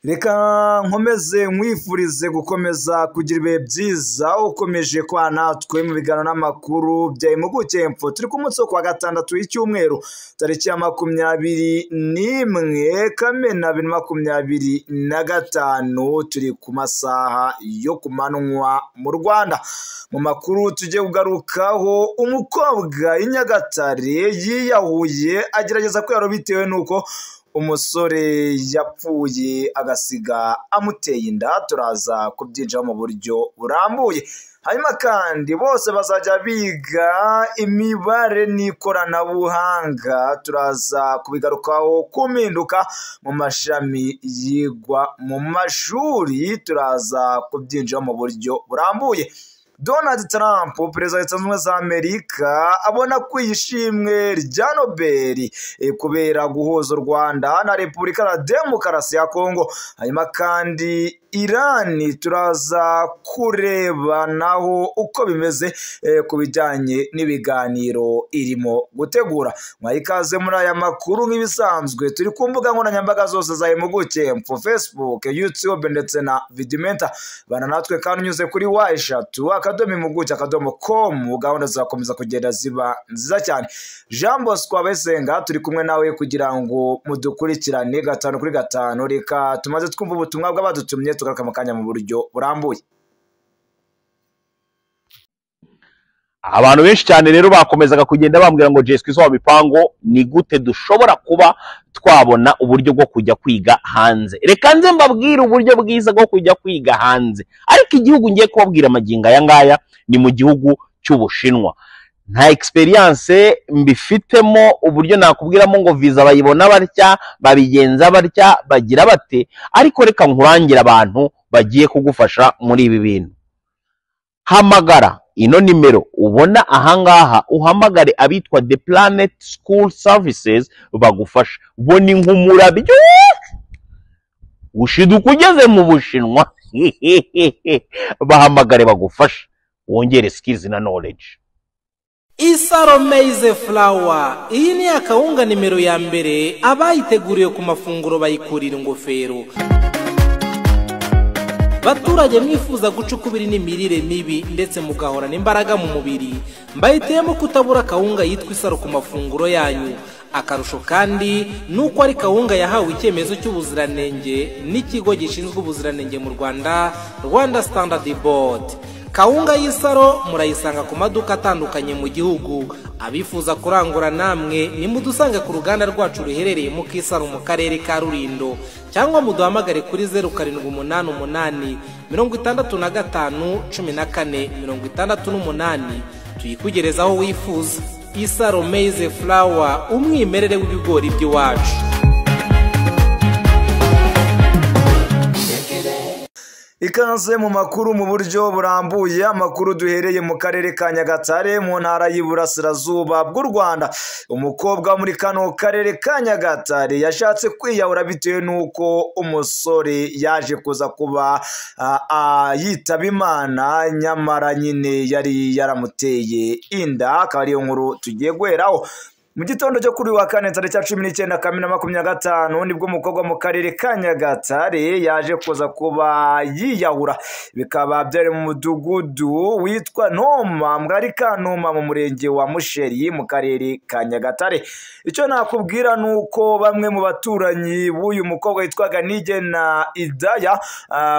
Reka nkomeze nkwifurize gukomeza kugira ibihe byiza ukomeje kwa natwe mu biganiro n'amakuru bya Impuguke Info. Turi ku munsi wo kuwa gatandatu w'icyumweru tariki ya 21 Kamena 2025, turi ku masaha yo kumanywa mu Rwanda. Mu makuru tugiye kugarukaho, umukobwa i Nyagatare yiyahuye agerageza kwiyahura bitewe nuko umusore yapfuye agasiga amuteye inda. Turaza kubyinjiraho mu buryo burambuye. Hanyuma kandi bose bazajya biga imibare n'ikoranabuhanga. Turaza kubigarukaho ku mpinduka mu mashami yigwa mu mashuri. Turaza kubyinjiraho mu buryo burambuye. Donald Trump, perezida wa Leta Zunze Ubumwe za Amerika, abona ko ishimwe rya Nobel kubera guhuza u Rwanda na Repubulika ya Demokarasi ya Kongo. Hanyuma kandi Irani turaza kureba naho uko bimeze ku bijyanye n'ibiganiro irimo gutegura. Mwayikaze muri aya makuru nk'ibisanzwe, turi ku mbuga nkoranyambaga zose za Impuguke Info, Facebook, YouTube ndetse na Vidimenta. Bana natwe kandi unyuze kuri wa@impuguke.com. Gahunda zizakomeza kugenda ziba nziza cyane. Jean Bosco Abesenga turi kumwe nawe kugira ngo mudukurikirane 5 kuri 5. Reka tumaze twumva ubutumwa bw'abadutumye tugaruka mu kanya mu buryo burambuye. Abantu benshi cyane rero bakomezaga kugenda bambwira ngo Jesco izo bipango ni gute dushobora kuba twabona uburyo bwo kujya kwiga hanze. Reka nze mbabwire uburyo bwiza bwo kujya kwiga hanze. Ariko igihugu ngiye kubabwira amaginga aya ngaya ni mu gihugu cy'Ubushinwa. Nta experience mbifitemo uburyo nakubwiramo ngo visa bayibona barya, babigenza barya, bagira bate. Ariko reka nkurangira abantu bagiye kugufasha muri ibi bintu. Hamagara ino nimero ubona ahangaha, uhamagare abitwa The Planet School Services bagufasha. Bo ni nk'umurabyo ushiduka ugeze mu Bushinwa. Bahamagare bagufasha wongere skills na knowledge. Isaro Maize Flour, iyi ni akawunga nimero ya mbere abayiteguriye ku mafunguro bayikurira ingofero. Baturage mwifuza gucukubira n'imirire mibi ndetse mugahorana imbaraga mu mubiri, mbayitemo kutabura kawunga yitwa Isaro ku mafunguro yanyu. Akarusho kandi nuko ari kawunga yahawe icyemezo cy'ubuziranenge n'ikigo gishinzwe ubuziranenge mu Rwanda, Rwanda Standard Board. Kawunga y'Isaro murayisanga ku maduka atandukanye mu gihugu. Abifuza kurangura namwe nimudusange ku ruganda rwacu ruherereye mu Kisaro mu karere ka Rulindo, cyangwa muduhamagare kuri 0788 65 14 68 tuyikugereza aho wifuza. Isaro Maize Flour, umwimerere w'ibigori by'iwacu. Ikaze mu makuru mu buryo burambuye. Amakuru duhereye mu karere ka Nyagatare mu ntara y'Iburasirazuba bw'u Rwanda. Umukobwa muri kano karere ka Nyagatare yashatse kwiyahura bitewe nuko umusore yaje kuza kuba yitaba Imana, nyamara nyine yari yaramuteye inda. Akaba ariyo nkuru tugiye guheraho. Mu gitondo cyo kuri wa kane tariki 19 Kamena 2025 nibwo umukobwa mu karere ka Nyagatare yaje kuza kuba yiyahura. Bikaba byari mu mudugudu witwa Noma, mwari ka Noma mu murenge wa Musheri mu karere ka Nyagatare. Icyo nakubwira nuko bamwe mu baturanyi b'uyu mukobwa witwaga Nigena Idaya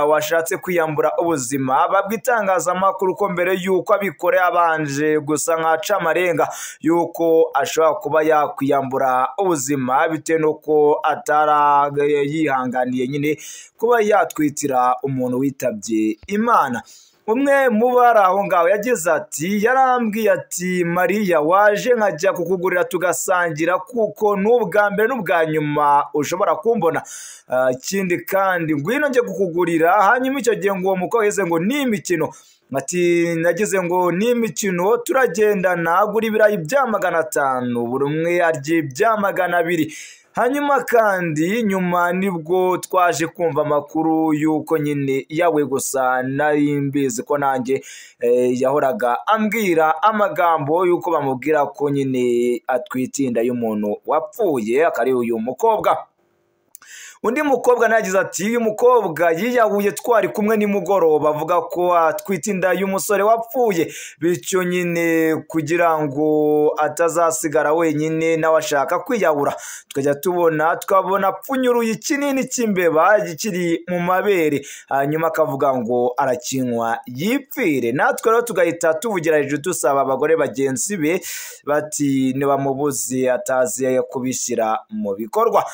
washatse kwiyambura ubuzima, babwitangazamakuru ko mbere yuko abikore abanje gusa nkaca amarenga yuko ashobora kuba yakwiyambura ubuzima bitewe nuko atara yihanganiye nyine kuba yatwitira umuntu witabye Imana. Umwe mu bari aho ngaho yagize ati, yarambwiye ati Maria waje nkajya kukugurira tugasangira kuko n'ubwa mbere n'ubwa nyuma ushobora kumbona. Ikindi kandi ngwino nje kukugurira. Hanyuma icyo gihe ngo uwo mukobwa yeze ngo ni imikino. Ati nagize ngo ni imikino, turagenda nagura ibirayi bya 500, buri umwe arye bya 200. Hanyuma kandi nyuma nibwo twaje kumva amakuru yuko nyine yawe gusa nari mbizi ko nanjye yahoraga ambwira amagambo yuko bamubwira ko nyine atwitinda y'umuntu wapfuye, akari uyu mukobwa. undi mukobwa nagize ati uyu mukobwa yiyahuye twari kumwe nimugoroba avuga ko atwite inda y'umusore wapfuye bityo nyine kugira ngo atazasigara wenyine nawe ashaka kwiyahura tukabona apfunyuruye ikinini cy'imbeba kiri mu mabere hanyuma akavuga ngo arakinywa yipfire natwe rero tugahita tuvugira hejuru dusaba abagore bagenzi be bati nibamubuze atazi kubishyira mu bikorwa.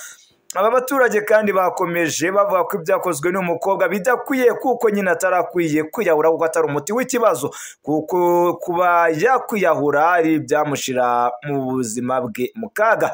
Aba baturage kandi bakomeje bavuga ko ibyakozwe n'umukobwa bidakwiye kuko nyine atarakwiye kwiyahura kuko atari umuti w'ikibazo kuko kuba yakwiyahura ari byamushira mu buzima bwe mu kaga.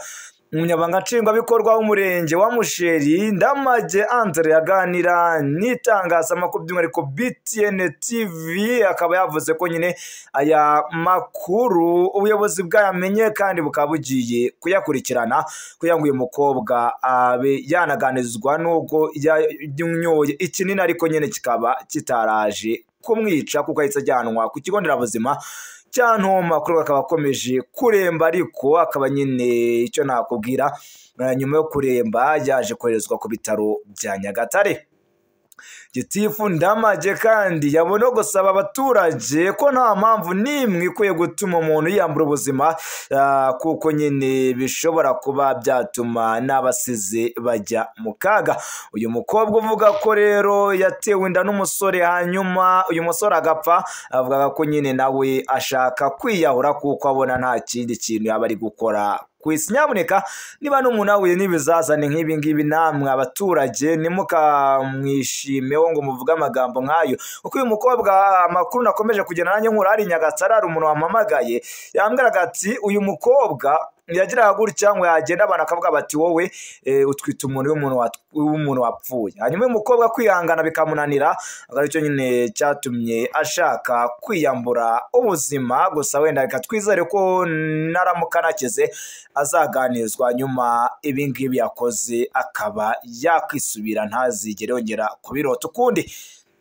Umunyabanga nshingwabikorwa w'umurenge wa Musheri Ndamage Andre yaganira n'itangazamakuru by'umwihariko BTN TV akaba yavuze ko nyine aya makuru ubuyobozi bwayamenye kandi bukaba bugiye kuyakurikirana kugira ngo uyu mukobwa abe yanaganirizwa nubwo yanyoye ikinini ariko nyine kikaba kitaraje kumwica kuko ahise ajyanwa ku kigo nderabuzima cyantoma kuri akaba akomeje kuremba ariko akaba nyine icyo nakubwira nyuma yo kuremba yaje koherezwa ku bitaro bya Nyagatare. Gitifu Ndamage kandi yabona gusaba abaturage ko nta mpamvu n'imwe ikwiye gutuma umuntu yiyambura ubuzima kuko nyine bishobora kuba byatuma n'abasize bajya mu kaga. Uyu mukobwa uvuga ko rero yatewe inda n'umusore hanyuma uyu musore agapfa avuga ko nyine nawe ashaka kwiyahura kuko abona nta kindi kintu yaba ari gukora kwisi. Nyamuneka niba n'umuntu ahuye n'ibizazane nk'ibi ngibi namwe abaturage nimukamwishimeho ngo muvuge amagambo nk'ayo kuko uyu mukobwa amakuru nakomeje kugenda nanjye nkura hari Nyagatare hari umuntu wamamagaye yambwiraga ati uyu mukobwa yagiraga gutya ngo yagenda abantu akavuga bati wowe utwita umuntu w'umuntu wapfuye hanyuma uyu mukobwa kwihangana bikamunanira aricyo nyine cyatumye ashaka kwiyambura ubuzima. Gusa wenda reka twizere ko naramuka nakize azaganizwa nyuma ibi ngibi yakoze akaba yakwisubira ntazigere yongera kubirota ukundi.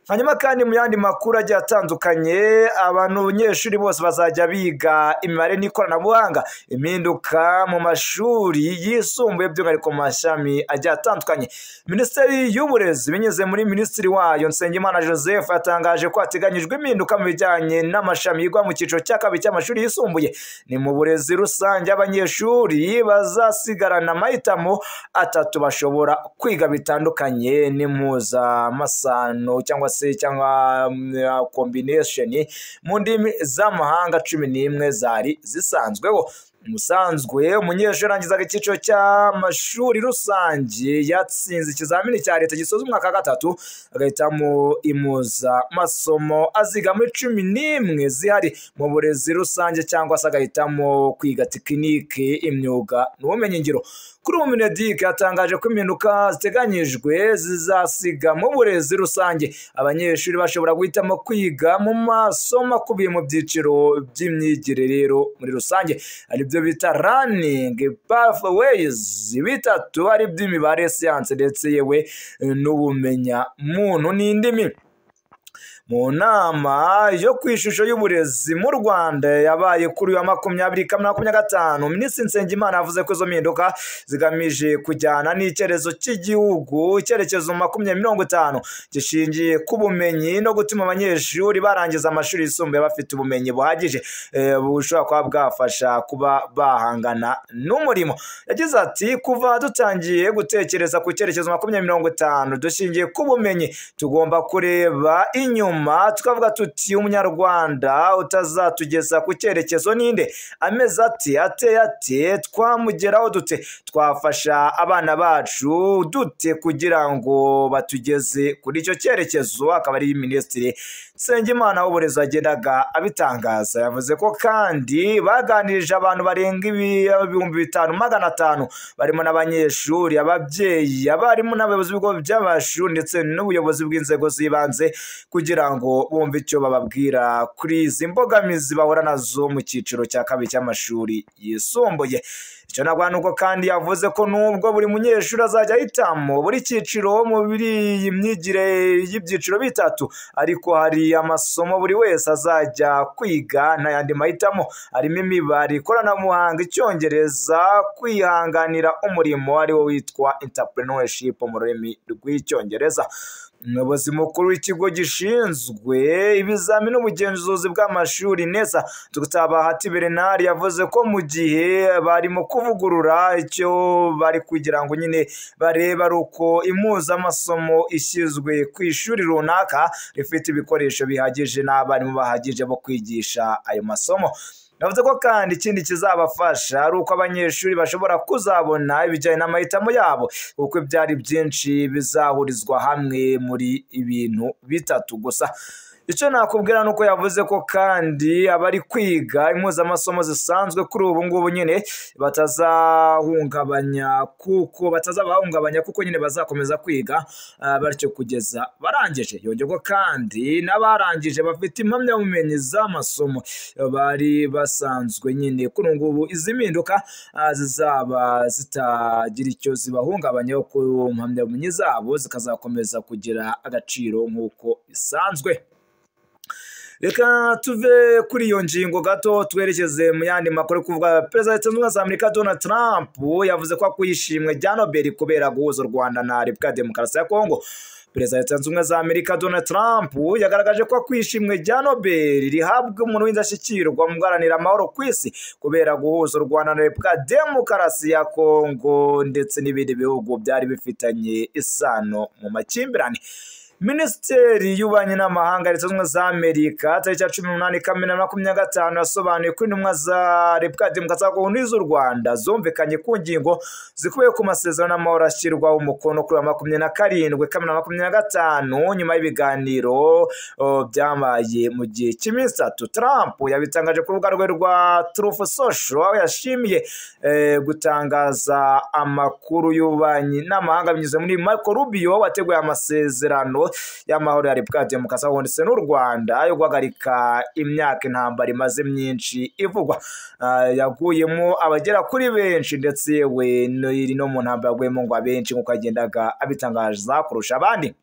Hanyuma kandi mu yandi makuru agiye atandukanye abanyeshuri bose bazajya biga imibare n'ikoranabuhanga impinduka mu mashuri yisumbuye by'umwihariko mu mashami agiye atandukanye. Minisiteri y'uburezi binyuze muri minisitiri wayo Nsengimana Joseph yatangaje ko hateganyijwe impinduka mu bijyanye n'amashami yigwa mu cyiciro cya kabiri cy'amashuri yisumbuye. Ni mu burezi rusange abanyeshuri bazasigarana amahitamo atatu bashobora kwiga bitandukanye n'impuzamasano cyangwa combination mu ndimi z'amahanga 11 zari zisanzweho. Musanzwe umunyeshuri arangizaga icyiciro cy'amashuri rusange yatsinze ikizamini cya leta gisoza umwaka wa 3 agahitamo masomo aziga muri 11 zihari mu burezi rusange cyangwa se agahitamo kwiga tekinike imyuga n'ubumenyi ngiro. Kuri Mineduc yatangaje ko impinduka ziteganyijwe zizasiga mu burezi rusange abanyeshuri bashobora guhitamo kwiga mu masomo akubiye mu byiciro by'imyigire rero muri rusange aribyo bita running pathways bitatu ari by'imibare siyanse ndetse yewe n'ubumenya muntu n'indimi. Mu nama yo ku ishusho y'uburezi mu Rwanda yabaye kuri wa 2025 Minisitiri Nsengimana yavuze ko izo mpinduka zigamije kujyana n'icyerezo cy'igihugu icyerekezo 2050 gishingiye ku bumenyi no gutuma abanyeshuri barangiza amashuri yisumbuye bafite ubumenyi buhagije bushobora kuba bwafasha kuba bahangana n'umurimo. Yagize ati kuva dutangiye gutekereza ku cyerekezo 2050 dushingiye ku bumenyi tugomba kureba inyuma tukavuga tuti umunyarwanda utazatugeza ku cyerekezo ninde ameze ate twamugeraho dute twafasha abana bacu dute kugira ngo batugeze kuri icyo cyerekezo. Akaba ari Minisitiri Nsengimana w'uburezi agendaga abitangaza. Yavuze ko kandi baganirije abantu barenga 5,500 barimo n'abanyeshuri ababyeyi abarimu n'abayobozi b'ibigo by'amashuri ndetse n'ubuyobozi bw'inzego z'ibanze kugira kugira ngo bumve icyo bababwira kuri izi mbogamizi bahura nazo mu cyiciro cya kabiri cy'amashuri yisumbuye. Icyo nagwa nuko kandi yavuze ko nubwo buri munyeshuri azajya ahitamo buri cyiciro muri iyi myigire y'ibyiciro bitatu, ariko hari amasomo buri wese azajya kwiga nta yandi mahitamo, harimo imibare, ikoranabuhanga, icyongereza, kwihanganira umurimo ari wo witwa entrepreneurship mu rurimi rw'icyongereza. Umuyobozi mukuru w'ikigo gishinzwe ibizamini n'ubugenzuzi bw'amashuri NESA, Dr. Bahati Bernard, yavuze ko mu gihe barimo kuvugurura icyo bari kugira ngo nyine barebe ari uko impuzamasomo ishyizwe ku ishuri runaka rifite ibikoresho bihagije n'abarimu bahagije bo kwigisha ayo masomo. Navuze ko kandi ikindi kizabafasha ari uko abanyeshuri bashobora kuzabona ibijyanye n'amahitamo yabo, kuko ibyari byinshi bizahurizwa hamwe muri ibintu bitatu gusa. Icyo nakubwira nuko yavuze ko kandi abari kwiga impuzamasomo zisanzwe kuri ubu ngubu nyine batazabahungabanya kuko nyine bazakomeza kwiga batyo kugeza barangije. Yongeyeho kandi n'abarangije bafite impamyabumenyi z'amasomo bari basanzwe nyine kuri ubu ngubu izi mpinduka zizaba zitagira icyo zibahungabanyaho ku mpamyabumenyi zabo, zikazakomeza kugira agaciro nk'uko bisanzwe. Reka tuve kuri iyo ngingo gato twerekeze mu yandi makuru kuvuga Perezida wa Leta Zunze Ubumwe za Amerika Donald Trump yavuze ko akuye ishimwe rya Nobel kubera guhuza u Rwanda na Repubulika ya Demokarasi ya Kongo. Perezida wa Leta Zunze Ubumwe za Amerika Donald Trump yagaragaje ko akuye ishimwe rya Nobel rihabwa umuntu w'indashyikirwa mu guharanira amahoro ku isi kubera guhuza u Rwanda na Repubulika ya Demokarasi ya Kongo ndetse n'ibindi bihugu byari bifitanye isano mu makimbirane. Minisiteri y'Ububanyi n'Amahanga ya Leta Zunze Ubumwe za Amerika tariki ya 18 Kamena 2025 yasobanuye ko intumwa za Repubulika ya Demokarasi ya Kongo n'iz'u Rwanda zumvikanye ku ngingo zikubiye ku masezerano y'amahoro ashyirwaho umukono kuri 27 Kamena 2025 nyuma y'ibiganiro byamaye mu gihe cy'iminsi 3. Trump yabitangaje ku rubuga rwe rwa Truth Social, aho yashimiye gutangaza amakuru y'ububanyi n'amahanga binyuze muri Marco Rubio wateguye amasezerano y'amahoro ya Repubulika ya Demokarasi ya Kongo ndetse n'u Rwanda yo guhagarika imyaka intambara imaze myinshi ivugwa. Yaguyemo abagera kuri benshi ndetse yewe no mu ntambara yaguyemo ngo abenshi nk'uko yagendaga abitangaza kurusha abandi.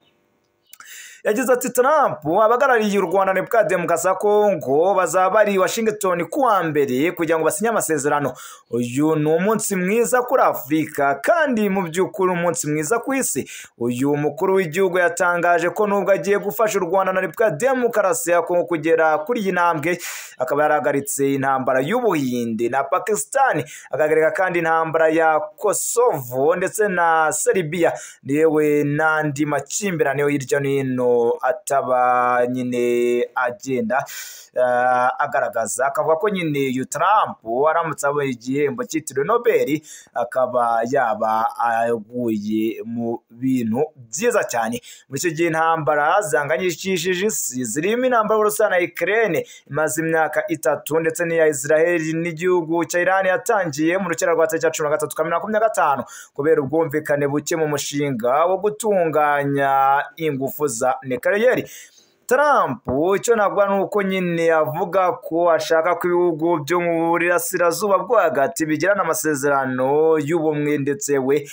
Yagize ati Trump abagarariye u Rwanda na Repubulika ya Demokarasi ya Kongo bazaba bari Washington kuwa mbere kugira ngo basinye amasezerano. Uyu ni umunsi mwiza kuri Afurika kandi mu by'ukuri umunsi mwiza ku isi. Uyu mukuru w'igihugu yatangaje ko nubwo agiye gufasha u Rwanda na Repubulika ya Demokarasi ya Kongo kugera kuri iyi ntambwe, akaba yarahagaritse intambara y'Ubuhinde na Pakistan, akagarika kandi intambara ya Kosovo ndetse na Serbia yewe n'andi makimbirane hirya no hino ataba nyine agenda agaragaza, akavuga ko nyine uyu Trump aramutse abonye igihembo cyitiriwe Nobel akaba yaba aguye mu bintu byiza cyane. Muri icyo gihe intambara zanganyishije isi zirimo intambara y'Uburusiya na Ukraine imaze imyaka 3 ndetse n'iya Israel n'igihugu cya Iran yatangiye mu rukera rwa tariki ya 13 Kamena 2025 kubera ubwumvikane buke mu mushinga wo gutunganya ingufu za nucleaire. Trump icyo nabwo nuko nyine avuga ko ashaka ko ibihugu byo mu burasirazuba bwo hagati bigirana amasezerano y'ubumwe ndetse we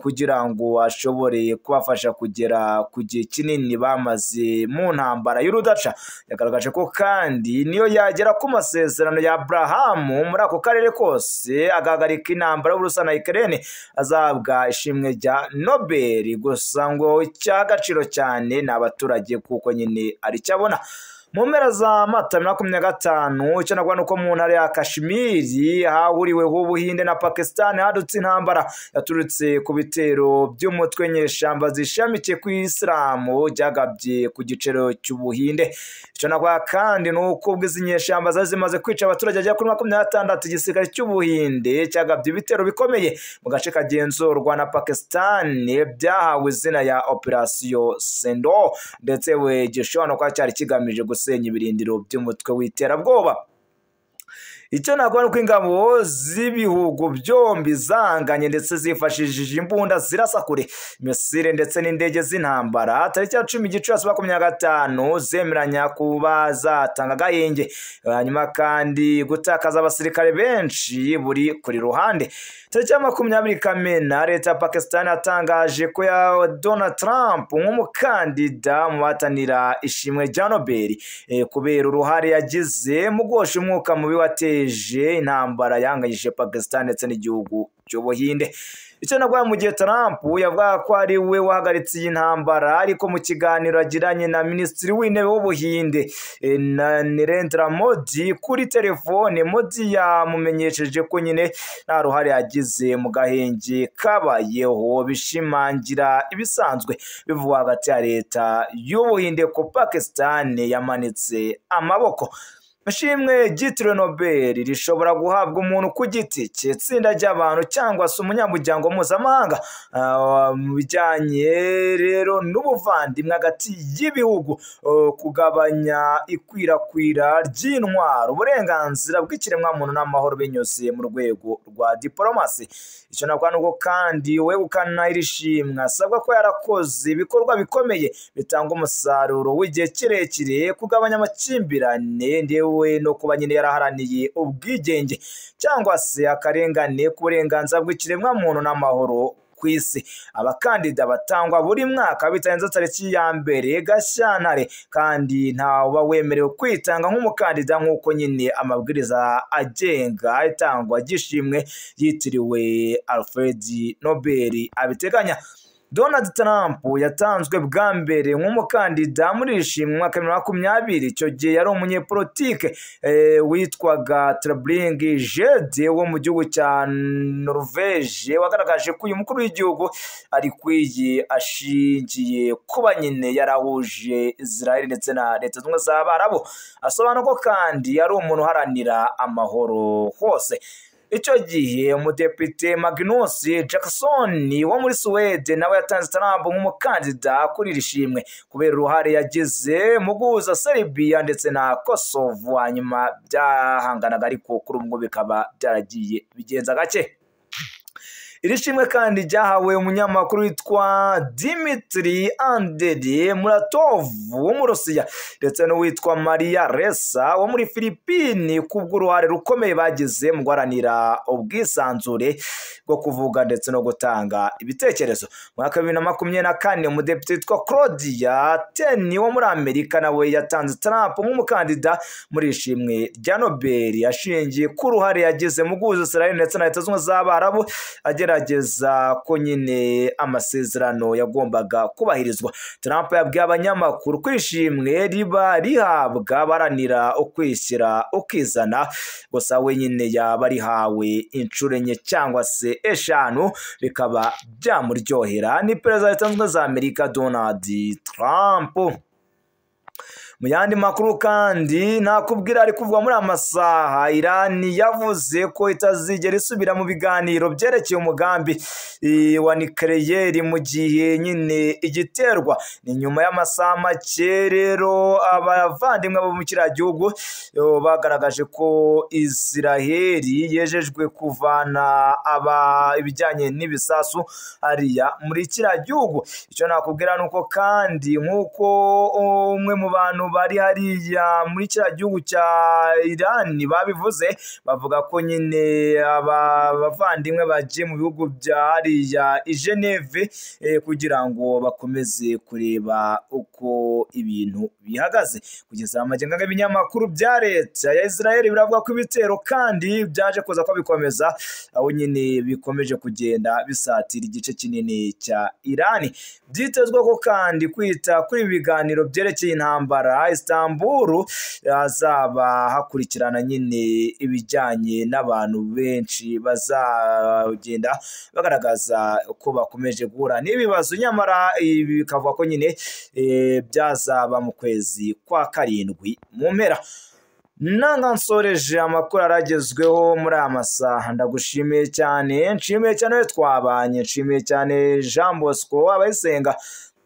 kugira ngo ashobore kubafasha kugera ku gihe kinini bamaze mu ntambara y'urudaca. Yagaragaje ko kandi niyo yagera ku masezerano ya Abraham muri ako karere kose agahagarika intambara y'Uburusiya na Ukraine azabwa ishimwe rya Nobel. Gusa ngo icy'agaciro cyane ni abaturage kuko nyine ari cyabona. Mu mpera za Mata 2025 icyo nagwa nuko mu ntara ya Kashmiri hahuriweho Ubuhinde na Pakistan hadutse intambara yaturutse ku bitero by'umutwe nyeshamba zishamikiye ku Isilamu byagabye ku gicero cy'Ubuhinde. Icyo nagwa kandi nuko ubwo izi nyeshamba zazimaze kwica abaturage ajya kuri 26 igisirikare cy'Ubuhinde cyagabye ibitero bikomeye mu gace kagenzurwa na Pakistan byahawe izina ya Operation Sindoor ndetse we gishobora no kwa cyari kigamije gusenya ibirindiro by'umutwe w'iterabwoba. icyo nakora uko ingabo z'ibihugu byombi zanganye ndetse zifashishije imbunda zirasa kure misile ndetse n'indege z'intambara tariki ya 10 Gicurasi 2025 zemeranya kuba zatanga agahenge hanyuma kandi gutakaza abasirikare benshi buri kuri ruhande. Tariki ya 20 Kamena leta ya Pakistan yatangaje ko ya Donald Trump nk'umukandida mu batanira ishimwe rya Nobel kubera uruhare yagize mu gosha umwuka mubi wateje intambara yanganyije Pakistan ndetse n'igihugu cy'Ubuhinde. Icyo nagwa mu gihe Trump yavuga ko ari we wahagaritse iyi ntambara ariko mu kiganiro agiranye na Minisitiri w'Intebe w'Ubuhinde Narendra Modi kuri telefone, Modi yamumenyesheje ko nyine nta ruhare yagize mu gahenge kabayeho, bishimangira ibisanzwe bivugwa hagati ya leta y'Ubuhinde ko Pakistan yamanitse amaboko. Ishimwe ryitiriwe Nobel rishobora guhabwa umuntu ku giti cye, itsinda ry'abantu cyangwa se umunyamuryango mpuzamahanga mu bijyanye rero n'ubuvandimwe hagati y'ibihugu, kugabanya ikwirakwira ry'intwaro, uburenganzira bw'ikiremwamuntu n'amahoro binyuze mu rwego rwa diplomasi. Icyo nakora nuko kandi wegukana iri shimwe asabwa ko yarakoze ibikorwa bikomeye bitanga umusaruro w'igihe kirekire, kugabanya amakimbirane ndewe no kuba nyine yaraharaniye ubwigenge cyangwa se akarengane ku burenganzira bw'ikiremwamuntu n'amahoro ku isi. Abakandida batangwa buri mwaka bitarenze tariki ya 1 Gashyantare kandi ntawe wemerewe kwitanga nk'umukandida nk'uko nyine amabwiriza agenga itangwa gishimwe yitiriwe Alfred Nobel abiteganya. Donald Trump yatanzwe bwa mbere nk'umukandida muri ishimwe mwaka 2020. Icyo gihe yari umunyepolitike witwaga Tybring-Gjedde wo mu gihugu cya Norvege wagaragaje ko uyu mukuru w'igihugu ari kwiye ashingiye kuba nyine yarahuje Israel ndetse na Leta Zunze Ubumwe z'Abarabu. Asobanura ko kandi yari umuntu uharanira amahoro hose. Icyo gihe umudepite Magnus Jackson wo muri Sweden nawe yatanze Trump nk'umukandida kuri iri shimwe kubera uruhare yagize mu guhuza Serbia ndetse na Kosovo, hanyuma byahanganaga ariko kuri ubu bikaba byaragiye bigenza gake. Iri shimwe kandi ryahawe umunyamakuru witwa Dmitry Andrey Muratov wo mu Rusiya ndetse n'uwitwa Maria Ressa wo muri Filipini kubw'uruhare rukomeye bagize mu guharanira ubwisanzure bwo kuvuga ndetse no gutanga ibitekerezo. Mu mwaka 2024 umudepite witwa Claudia Tenney wo muri Amerika nawe yatanze Trump nk'umukandida muri ishimwe rya Nobel yashingiye ku ruhare yagize mu guhuza Israel ndetse na Leta Zunze Ubumwe z'Abarabu agerageza ko nyine amasezerano yagombaga kubahirizwa. Trump yabwiye abanyamakuru ko ishimwe riba rihabwa baranira ukwishyira ukizana, gusa we nyine yaba rihawe inshuro enye cyangwa se eshanu bikaba byamuryohera. Ni perezida wa Leta Zunze Ubumwe za Amerika Donald Trump. Mu yandi makuru kandi nakubwira ari kuvuga muri amasaha, Iran yavuze ko itazigera isubira mu biganiro byerekeye umugambi wa nucleaire mu gihe nyine igiterwa. Ni nyuma y'amasaha make rero abavandimwe bo mu kiriya gihugu bagaragaje ko Israel yejejwe kuvana ibijyanye n'ibisasu hariya muri kiriya gihugu. Icyo nakubwira nuko kandi nk'uko umwe mu bantu bari hariya muri kiriya gihugu cya Iran babivuze, bavuga ko nyine abavandimwe bagiye mu bihugu bya hariya i Geneve kugira ngo bakomeze kureba uko ibintu bihagaze. Kugeza amagenga y'ibinyamakuru bya leta ya Israel biravuga ko ibitero kandi byaje kuza ko bikomeza, aho nyine bikomeje kugenda bisatira igice kinini cya Iran. Byitezwe ko kandi kwita kuri ibiganiro byerekeye intambara Istanbul hazaba hakurikirana nyine ibijyanye n'abantu benshi bazagenda bagaragaza ko bakomeje guhura n'ibibazo, nyamara bikavuga ko nyine byazaba mu kwezi kwa 7 mu mpera. Nanga nsoreje amakuru aragezweho muri aya masaha. Ndagushimiye cyane, nshimiye cyane twabanye, nshimiye cyane Jean Bosco Abayisenga.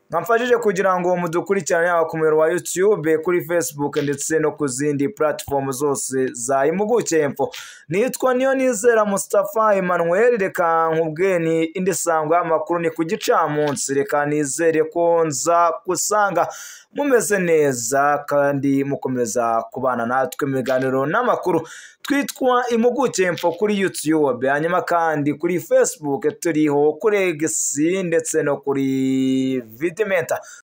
mwamfashije kugira ngo mudukurikirane yaba ku muyoboro wa YouTube, kuri Facebook ndetse no ku zindi platform zose za Impuguke Info. Nitwa Niyonizera Mustafa Emmanuel. Reka nkubwiye ni indi sango y'amakuru ni ku gicamunsi. Reka nizere ko nza gusanga mumeze neza kandi mukomeza kubana natwe mu biganiro n'amakuru. Twitwa Impuguke Info kuri YouTube, hanyuma kandi kuri Facebook turiho, kuri X ndetse no kuri Vidimenta.